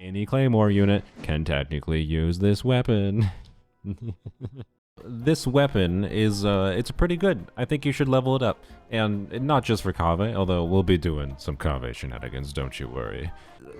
any Claymore unit can technically use this weapon. This weapon is, it's pretty good. I think you should level it up. And not just for Kaveh, although we'll be doing some Kaveh shenanigans, don't you worry.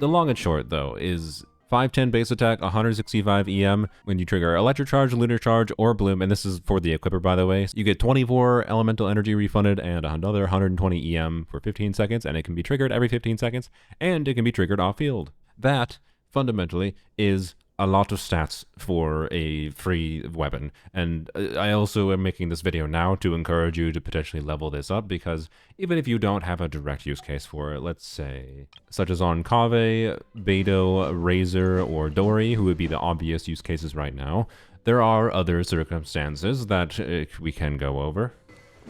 The long and short, though, is 510 base attack, 165 EM when you trigger Electric Charge, Lunar Charge, or Bloom, and this is for the Equipper, by the way. You get 24 elemental energy refunded and another 120 EM for 15 seconds, and it can be triggered every 15 seconds, and it can be triggered off-field. That, fundamentally, is a lot of stats for a free weapon, and I also am making this video now to encourage you to potentially level this up, because even if you don't have a direct use case for it, let's say, such as on Kaveh, Beidou, Razor, or Dory, who would be the obvious use cases right now, there are other circumstances that we can go over.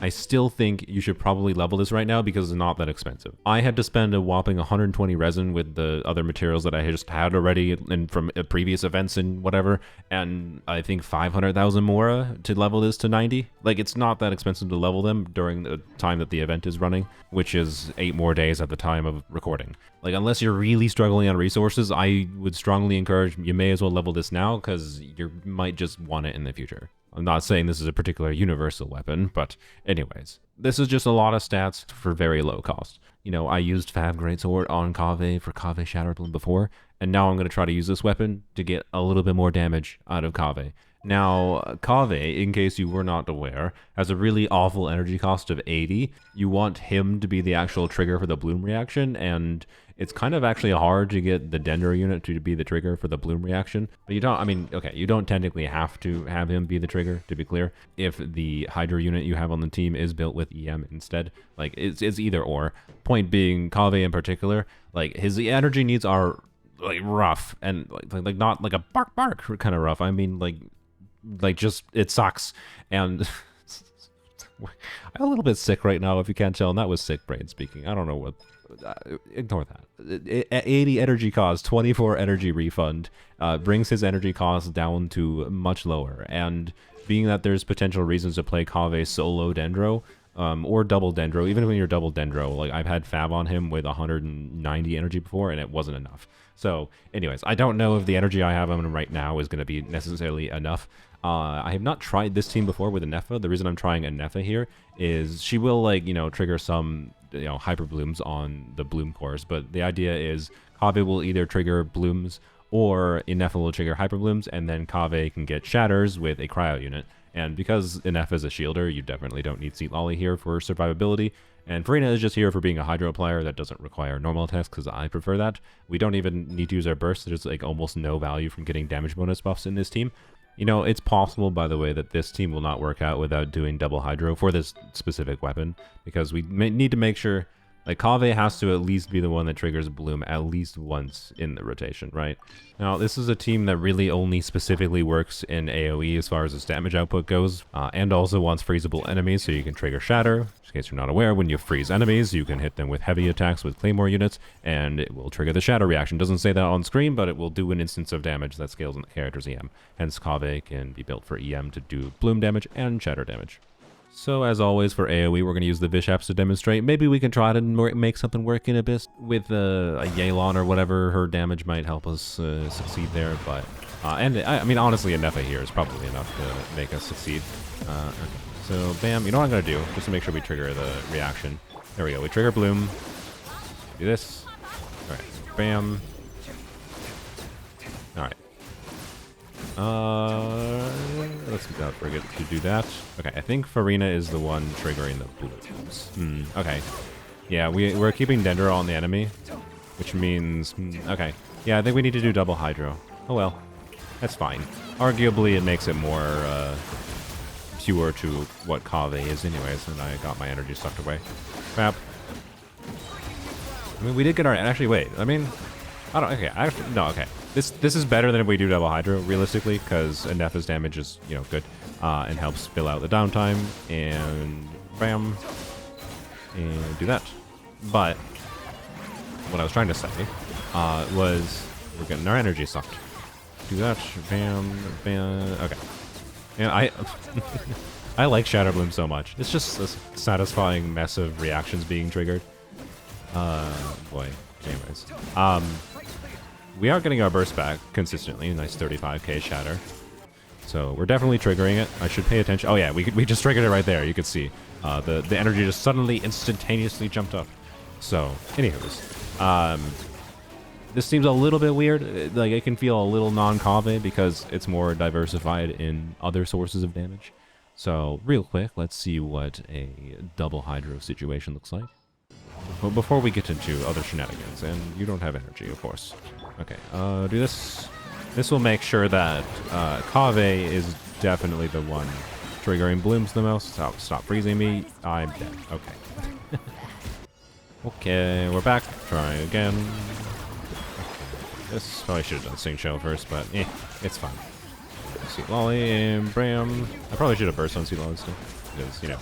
I still think you should probably level this right now because it's not that expensive. I had to spend a whopping 120 resin with the other materials that I just had already and from previous events and whatever, and I think 500,000 Mora to level this to 90. Like, it's not that expensive to level them during the time that the event is running, which is 8 more days at the time of recording. Like, unless you're really struggling on resources, I would strongly encourage you may as well level this now because you might just want it in the future. I'm not saying this is a particular universal weapon, but anyways, this is just a lot of stats for very low cost. You know, I used Fab Greatsword on Kaveh for Kaveh Shatterbloom before, and now I'm going to try to use this weapon to get a little bit more damage out of Kaveh. Now, Kaveh, in case you were not aware, has a really awful energy cost of 80. You want him to be the actual trigger for the Bloom reaction, and it's kind of actually hard to get the Dendro unit to be the trigger for the Bloom reaction. But you don't, I mean, okay, you don't technically have to have him be the trigger, to be clear, if the Hydra unit you have on the team is built with EM instead. Like, it's either or. Point being, Kaveh in particular, like, his energy needs are, like, rough, and, like not like a bark kind of rough. I mean, like just, it sucks. And I'm a little bit sick right now, if you can't tell, and that was sick brain speaking. I don't know what, ignore that. 80 energy cost, 24 energy refund, brings his energy cost down to much lower. And being that there's potential reasons to play Kaveh solo Dendro, or double Dendro, even when you're double Dendro, like I've had Fab on him with 190 energy before, and it wasn't enough. So anyways, I don't know if the energy I have on him right now is going to be necessarily enough. I have not tried this team before with a Nepha. The reason I'm trying a Nepha here is she will, like, you know, trigger some, you know, hyper blooms on the bloom course, but the idea is Kaveh will either trigger blooms or Nepha will trigger hyper blooms, and then Kaveh can get shatters with a cryo unit. And because Nepha is a shielder, you definitely don't need Seat Lolly here for survivability. And Farina is just here for being a Hydro player that doesn't require normal attacks, because I prefer that. We don't even need to use our burst. There's like almost no value from getting damage bonus buffs in this team. You know, it's possible, by the way, that this team will not work out without doing double Hydro for this specific weapon, because we need to make sure, like, Kaveh has to at least be the one that triggers Bloom at least once in the rotation, right? Now, this is a team that really only specifically works in AoE as far as its damage output goes, and also wants freezable enemies, so you can trigger Shatter. In case you're not aware, when you freeze enemies, you can hit them with heavy attacks with Claymore units, and it will trigger the Shatter reaction. Doesn't say that on screen, but it will do an instance of damage that scales on the character's EM. Hence, Kaveh can be built for EM to do Bloom damage and Shatter damage. So, as always, for AoE, we're going to use the Vishaps to demonstrate. Maybe we can try to make something work in Abyss with a Yelan or whatever. Her damage might help us succeed there, but... and, I mean, honestly, a Nepha here is probably enough to make us succeed. Okay. So, bam, you know what I'm going to do, just to make sure we trigger the reaction. There we go, we trigger Bloom. Do this. Alright, bam. Alright. Let's not forget to do that. Okay, I think Farina is the one triggering the blooms. Okay. Yeah, we're keeping Dendro on the enemy, which means... okay. Yeah, I think we need to do double Hydro. Oh well. That's fine. Arguably, it makes it more pure to what Kaveh is anyways, and I got my energy sucked away. Crap. I mean, we did get our... actually, wait. I mean... I don't... okay, actually... no, okay. This is better than if we do double Hydro, realistically, because Nepha's damage is, you know, good, and helps fill out the downtime, and bam, and do that. But what I was trying to say was we're getting our energy sucked. Do that, bam, bam, okay. And I like Shatter Bloom so much. It's just a satisfying mess of reactions being triggered. Boy, anyways. we are getting our burst back consistently. Nice 35k shatter. So we're definitely triggering it. I should pay attention. Oh yeah, we just triggered it right there. You could see the energy just suddenly instantaneously jumped up. So, anywho's, this seems a little bit weird. Like, it can feel a little non-Kave because it's more diversified in other sources of damage. So, real quick, let's see what a double Hydro situation looks like. But before we get into other shenanigans, and you don't have energy, of course. Okay, do this. This will make sure that Kave is definitely the one triggering blooms the most. Stop freezing me. I'm dead. Okay. Okay, we're back. Try again. Okay. This probably should have done Sing Show first, but it's fine. Sweet Lolly and Bram. I probably should have burst on Sweet Lolly still. Because, you know.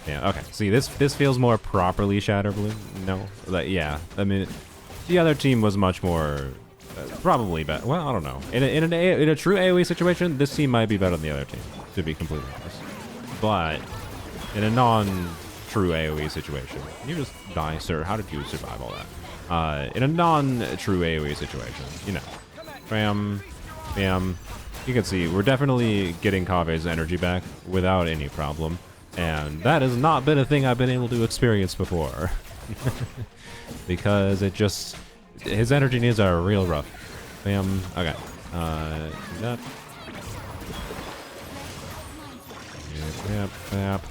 Yeah, okay. See, this feels more properly Shatter Bloom. No? Like, yeah. I mean, the other team was much more... probably better. Well, I don't know. In a true AoE situation, this team might be better than the other team, to be completely honest. But in a non-true AoE situation, you just die, sir. How did you survive all that? In a non-true AoE situation, you know, bam, bam. You can see we're definitely getting Kave's energy back without any problem, and that has not been a thing I've been able to experience before, because it just. His energy needs are real rough. Bam. Okay. That. Yep. Yep.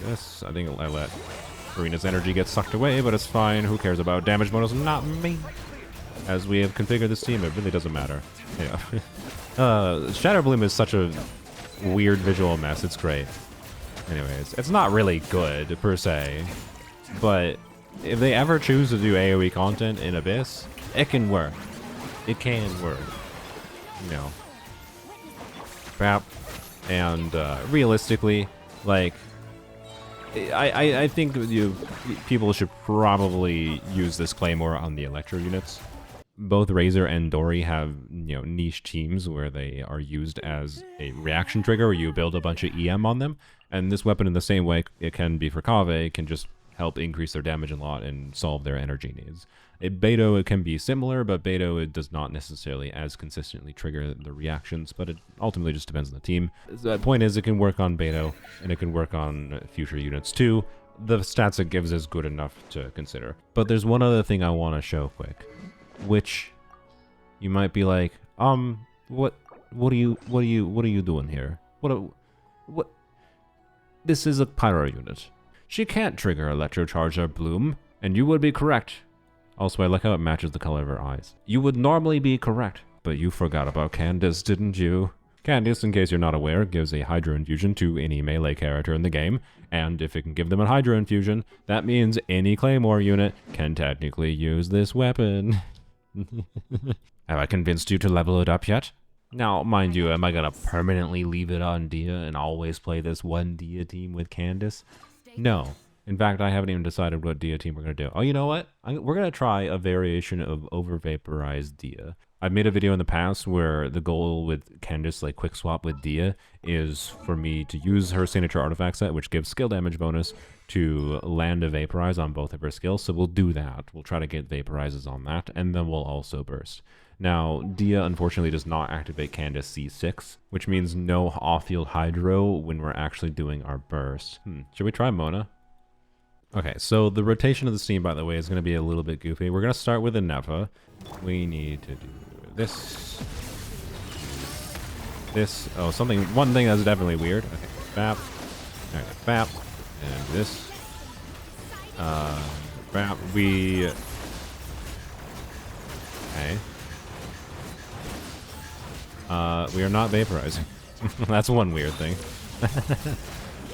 This. I think I let Karina's energy get sucked away, but it's fine. Who cares about damage bonus? Not me. As we have configured this team, it really doesn't matter. Yeah. Shadow Bloom is such a weird visual mess. It's great. Anyways, it's not really good per se, but. If they ever choose to do AoE content in Abyss, it can work. It can work. You know. Crap. And realistically, like, I think people should probably use this Claymore on the Electro units. Both Razor and Dory have, you know, niche teams where they are used as a reaction trigger where you build a bunch of EM on them. And this weapon, in the same way it can be for Kave, can just help increase their damage a lot and solve their energy needs. Beto, it can be similar, but Beto, it does not necessarily as consistently trigger the reactions, but it ultimately just depends on the team. The point is, it can work on Beto, and it can work on future units too. The stats it gives is good enough to consider. But there's one other thing I want to show quick, which you might be like, what are you doing here? What? This is a Pyro unit. She can't trigger Electrocharge or Bloom, and you would be correct. Also, I like how it matches the color of her eyes. You would normally be correct, but you forgot about Candace, didn't you? Candace, in case you're not aware, gives a Hydro Infusion to any melee character in the game, and if it can give them a Hydro Infusion, that means any Claymore unit can technically use this weapon. Have I convinced you to level it up yet? Now, mind you, am I gonna permanently leave it on Dia and always play this one Dia team with Candace? No. In fact, I haven't even decided what Dia team we're going to do. Oh, you know what? We're going to try a variation of over-vaporized Dia. I've made a video in the past where the goal with Candace, like quick swap with Dia, is for me to use her signature artifact set, which gives skill damage bonus, to land a vaporize on both of her skills. So we'll do that. We'll try to get vaporizes on that, and then we'll also burst. Now, Dia unfortunately does not activate Candace C6, which means no off-field Hydro when we're actually doing our burst. Should we try Mona? Okay, so the rotation of the team, by the way, is going to be a little bit goofy. We're going to start with a Neva. We need to do this. This. Oh, one thing that's definitely weird. Okay, bap. Alright, bap. And this. Bap. Okay. We are not vaporizing. That's one weird thing.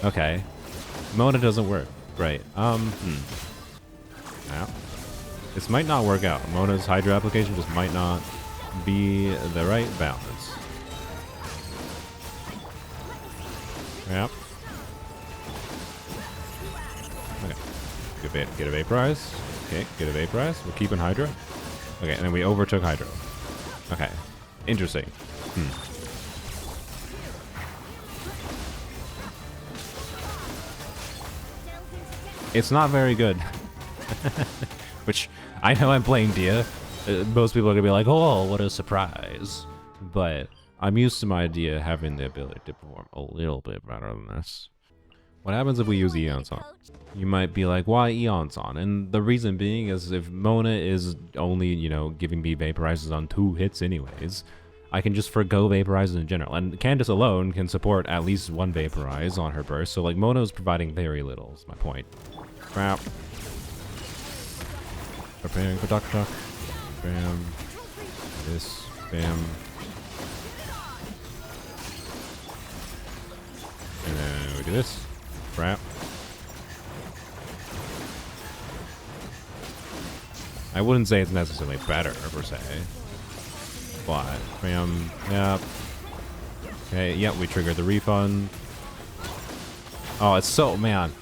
Okay. Mona doesn't work. Right. Now, this might not work out. Mona's Hydro application just might not be the right balance. Yep. Okay. Get a vaporize. Okay, get a vaporize. We're keeping Hydro. Okay, and then we overtook Hydro. Okay. Interesting. It's not very good. Which, I know I'm playing Dia, Most people are gonna be like, oh, what a surprise. But I'm used to my idea having the ability to perform a little bit better than this. What happens if we use Eon's on? You might be like, why Eon's on? And the reason being is if Mona is only, you know, giving me vaporizes on 2 hits anyways, I can just forgo vaporizes in general. And Candace alone can support at least 1 vaporize on her burst. So like Mona's providing very little is my point. Crap. Preparing for Duck Duck. Bam. This. Bam. And then we do this. Crap. I wouldn't say it's necessarily better, per se. But, bam, yep. Okay, yep, we triggered the refund. Oh, it's so, man.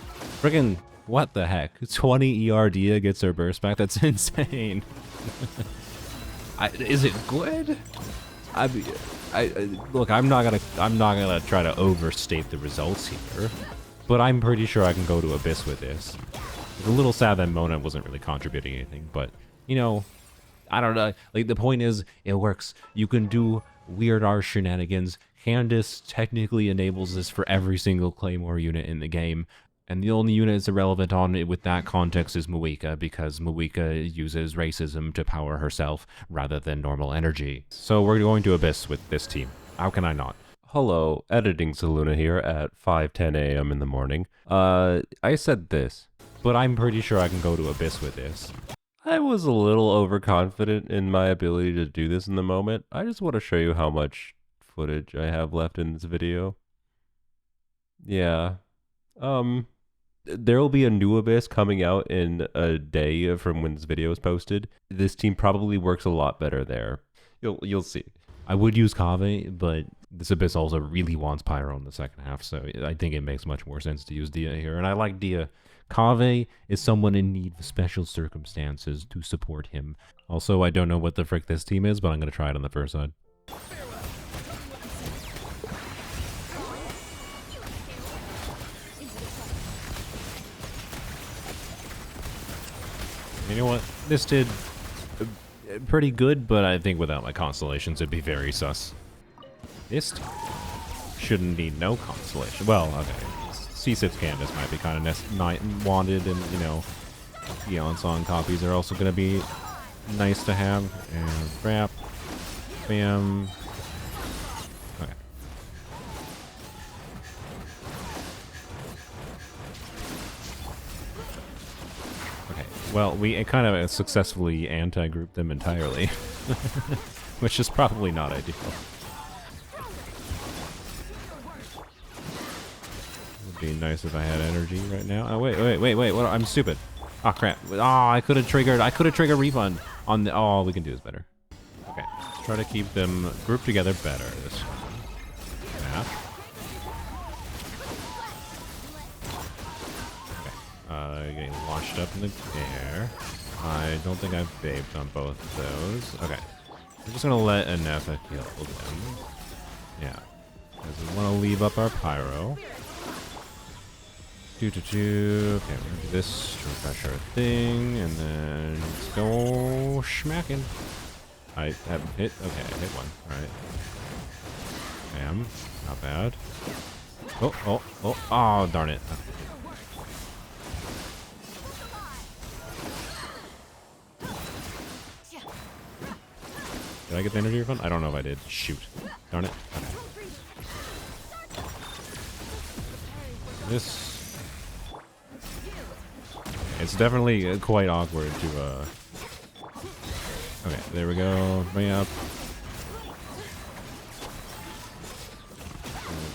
Friggin', what the heck? 20 ERD gets her burst back? That's insane. Is it good? Look, I'm not gonna try to overstate the results here, but I'm pretty sure I can go to Abyss with this. It's a little sad that Mona wasn't really contributing anything, but you know, I don't know. Like the point is, it works. You can do weird R shenanigans. Candace technically enables this for every single Claymore unit in the game. And the only unit that's irrelevant on it with that context is Muika, because Muika uses racism to power herself rather than normal energy. So we're going to Abyss with this team. How can I not? Hello, Editing Saluna here at 5:10 a.m. in the morning. I said this, but I'm pretty sure I can go to Abyss with this. I was a little overconfident in my ability to do this in the moment. I just want to show you how much footage I have left in this video. Yeah. There will be a new Abyss coming out in a day from when this video is posted. This team probably works a lot better there. You'll see. I would use Kave, but this Abyss also really wants Pyro in the second half, so I think it makes much more sense to use Dia here. And I like Dia. Kave is someone in need of special circumstances to support him. Also, I don't know what the frick this team is, but I'm going to try it on the first side. You know what? This did pretty good, but I think without my constellations, it'd be very sus. This team shouldn't need no constellation. Well, okay. C6 Candace might be kind of wanted, and, you know, Eon Song copies are also going to be nice to have. And crap. Bam. Okay. Okay, well, we kind of successfully anti-grouped them entirely, which is probably not ideal. Would be nice if I had energy right now. Oh, wait, what? I'm stupid. Oh, crap. Oh, I could have triggered refund on the, oh, we can do this better. Okay, let's try to keep them grouped together better this time. Yeah. Getting launched up in the air. I don't think I've vaped on both of those. Okay. We're just gonna let Anefa kill them. Yeah. Because we want to leave up our pyro. Okay, we're gonna do this to refresh our thing, and then let's go smacking. I haven't hit. Okay, I hit one. Alright. Bam. Not bad. Oh, darn it. Did I get the energy refund? I don't know if I did. Shoot. Darn it. Okay. This... It's definitely quite awkward to, Okay, there we go. Bring up.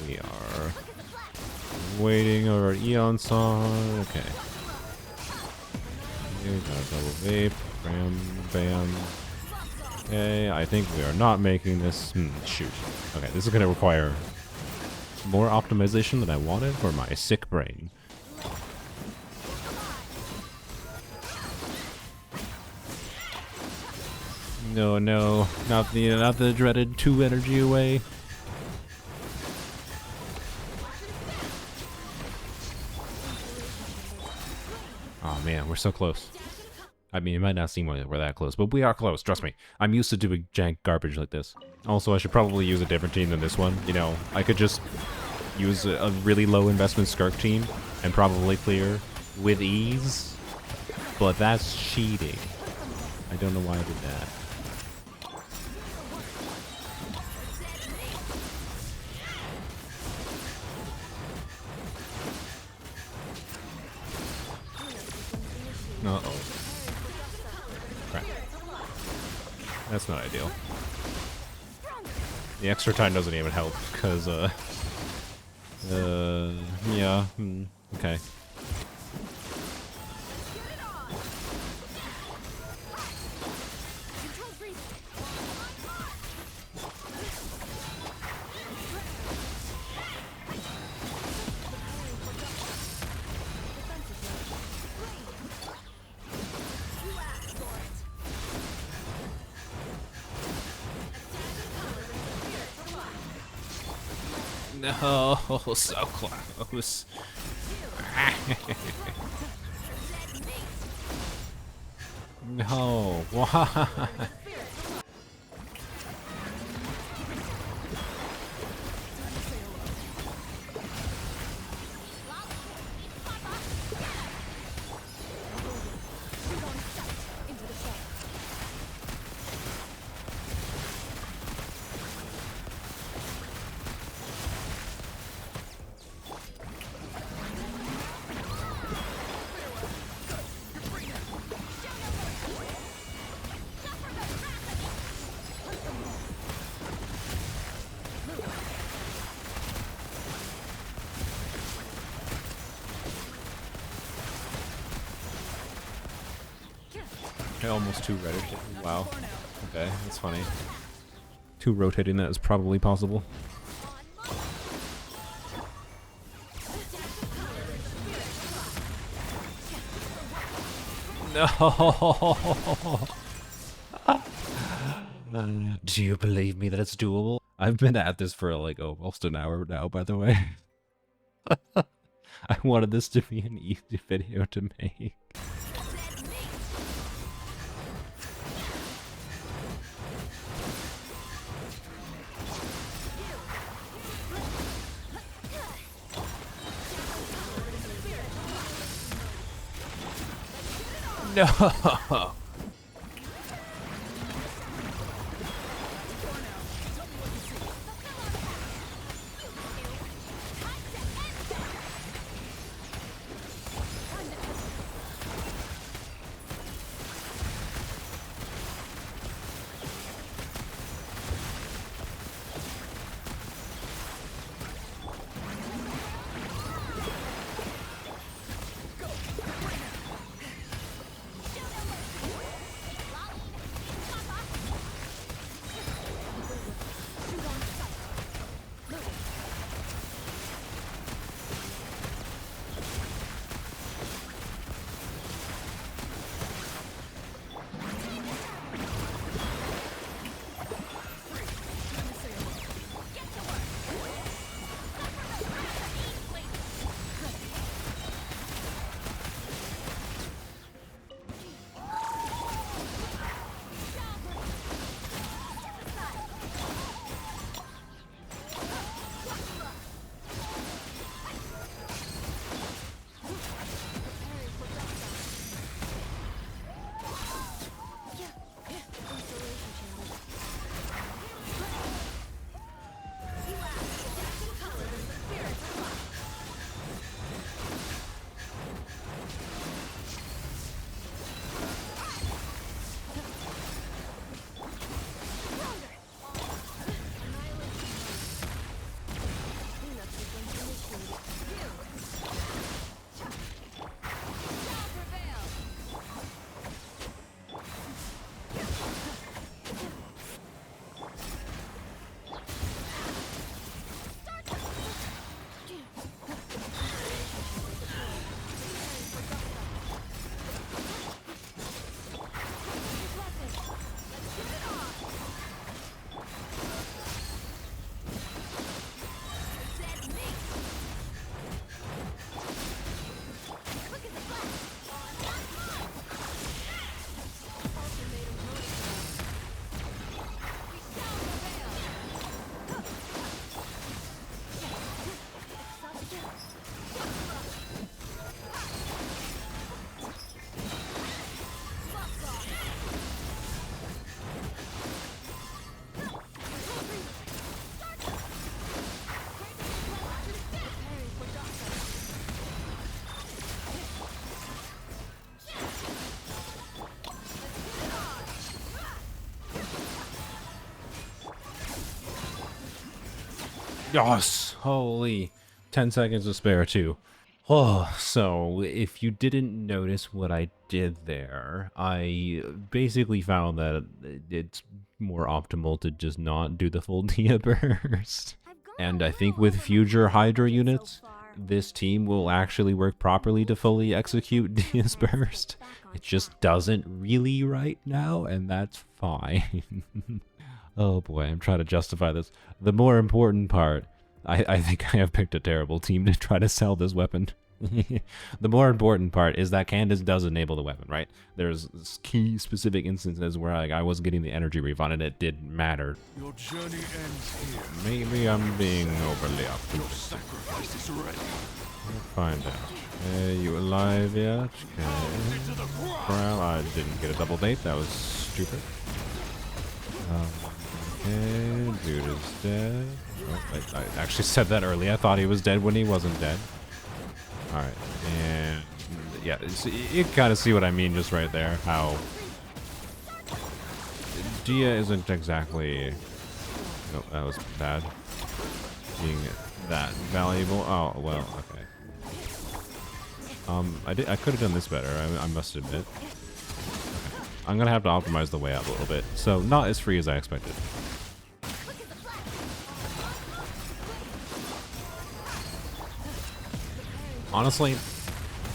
We are waiting over Eon Song. Okay. We got a double vape. Bam, bam. Okay, I think we are not making this. Shoot. Okay, this is going to require more optimization than I wanted for my sick brain. No, not the dreaded 2 energy away. Oh man, we're so close. I mean, it might not seem like we're that close, but we are close, trust me. I'm used to doing jank garbage like this. Also, I should probably use a different team than this one. You know, I could just use a really low investment Skirk team and probably clear with ease, but that's cheating. I don't know why I did that. Uh-oh. Crap. That's not ideal. The extra time doesn't even help, because, yeah, okay. No, so close. No, why? Almost two red. Wow. Okay, that's funny. Two rotating that is probably possible. No. Do you believe me that it's doable? I've been at this for like almost an hour now, by the way. I wanted this to be an easy video to make. No. Yes! Holy. 10 seconds to spare, too. Oh, so if you didn't notice what I did there, I basically found that it's more optimal to just not do the full Dia burst. And I think with future Hydra units, this team will actually work properly to fully execute Dia's burst. It just doesn't really right now, and that's fine. Oh boy, I'm trying to justify this. The more important part, I think I have picked a terrible team to try to sell this weapon. The more important part is that Candace does enable the weapon, right? There's key specific instances where I was getting the energy refund and it didn't matter. Your journey ends here. Maybe I'm being overly optimistic. Sacrifice is ready. We'll find out. Hey, you alive yet? Okay. Well, I didn't get a double date. That was stupid. Okay, dude is dead. Oh, I actually said that earlier. I thought he was dead when he wasn't dead. Alright, and yeah, you kind of see what I mean just right there, how Dia isn't exactly, nope, that was bad, being that valuable. Oh, well, okay. I could have done this better, I must admit. Okay. I'm gonna have to optimize the way up a little bit, so not as free as I expected. Honestly,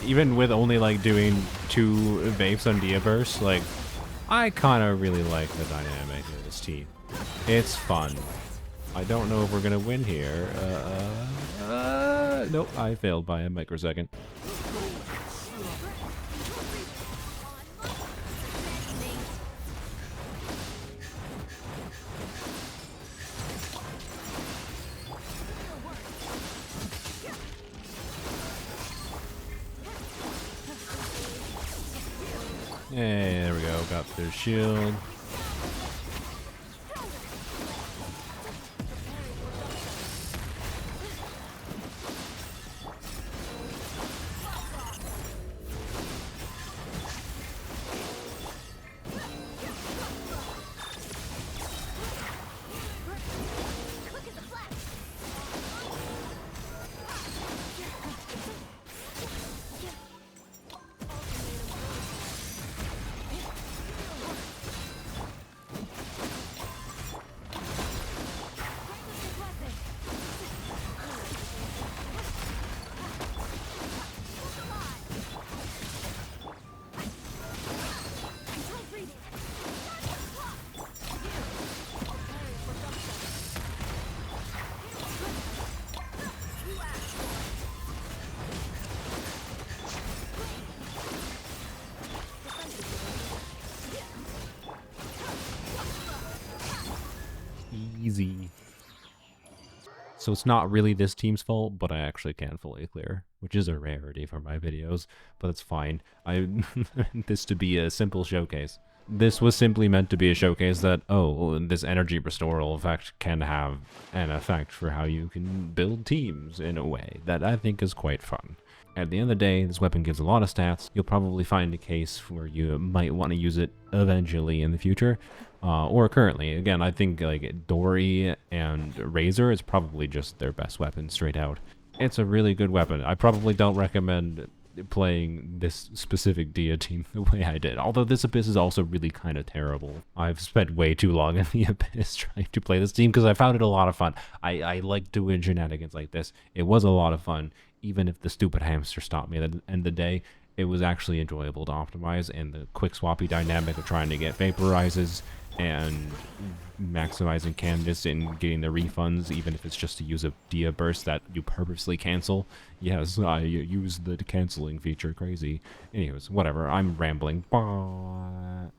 even with only like doing 2 vapes on Dia Burst, like I kind of really like the dynamic of this team. It's fun. I don't know if we're gonna win here. Nope, I failed by a microsecond. Hey, there we go. Got their shield. Easy. So it's not really this team's fault, but I actually can fully clear, which is a rarity for my videos, but it's fine. I meant this to be a simple showcase. This was simply meant to be a showcase that, oh, this energy restoral effect can have an effect for how you can build teams in a way that I think is quite fun. At the end of the day, this weapon gives a lot of stats. You'll probably find a case where you might want to use it eventually in the future, or currently. Again, I think like Dory and Razor is probably just their best weapon straight out. It's a really good weapon. I probably don't recommend playing this specific Dia team the way I did, although this Abyss is also really kind of terrible. I've spent way too long in the Abyss trying to play this team because I found it a lot of fun. I like doing shenanigans like this. It was a lot of fun, even if the stupid hamster stopped me at the end of the day. It was actually enjoyable to optimize, and the quick swappy dynamic of trying to get vaporizes and maximizing Candace and getting the refunds, even if it's just to use a Dia burst that you purposely cancel. Yes, I use the canceling feature. Crazy. Anyways, whatever. I'm rambling. Bye.